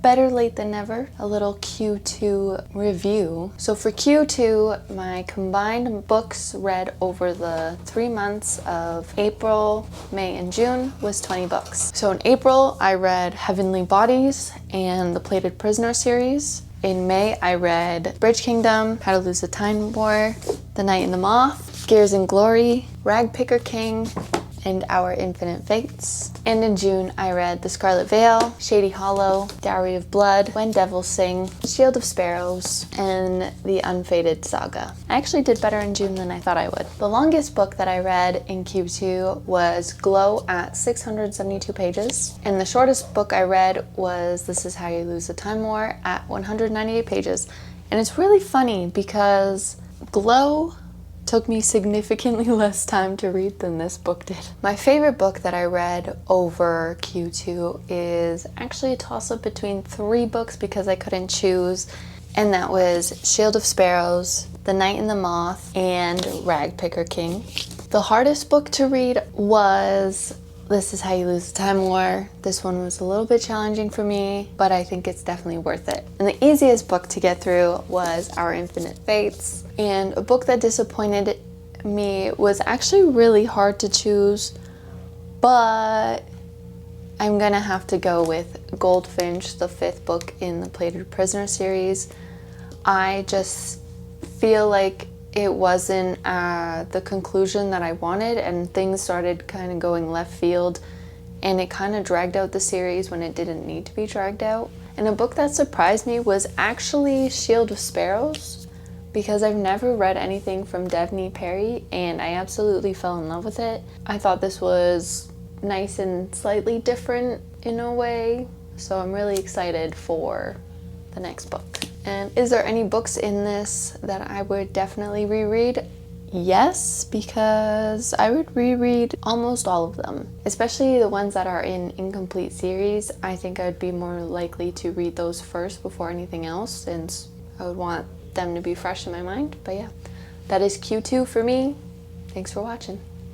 Better late than never, a little Q2 review. So for Q2, my combined books read over the 3 months of April, May, and June was 20 books. So in April, I read Heavenly Bodies and the Plated Prisoner series. In May, I read Bridge Kingdom, How to Lose the Time War, The Night and the Moth, Gears and Glory, Rag Picker King, and Our Infinite Fates. And in June, I read The Scarlet Veil, Shady Hollow, Dowry of Blood, When Devils Sing, Shield of Sparrows, and the Unfated saga. I actually did better in June than I thought I would. The longest book that I read in Q2 was Glow at 672 pages. And the shortest book I read was This Is How You Lose the Time War at 198 pages. And it's really funny because Glow took me significantly less time to read than this book did. My favorite book that I read over Q2 is actually a toss-up between 3 books because I couldn't choose, and that was Shield of Sparrows, The Night and the Moth, and Rag Picker King. The hardest book to read was This Is How You Lose the Time War. This one was a little bit challenging for me, but I think it's definitely worth it. And the easiest book to get through was Our Infinite Fates. And a book that disappointed me was actually really hard to choose, but I'm gonna have to go with Goldfinch, the 5th book in the Plated Prisoner series. I just feel like it wasn't the conclusion that I wanted, and things started kind of going left field, and it kind of dragged out the series when it didn't need to be dragged out. And a book that surprised me was actually Shield of Sparrows, because I've never read anything from Devney Perry, and I absolutely fell in love with it. I thought this was nice and slightly different in a way, so I'm really excited for the next book. And is there any books in this that I would definitely reread? Yes, because I would reread almost all of them, especially the ones that are in incomplete series. I think I'd be more likely to read those first before anything else, since I would want them to be fresh in my mind. But yeah, that is Q2 for me. Thanks for watching.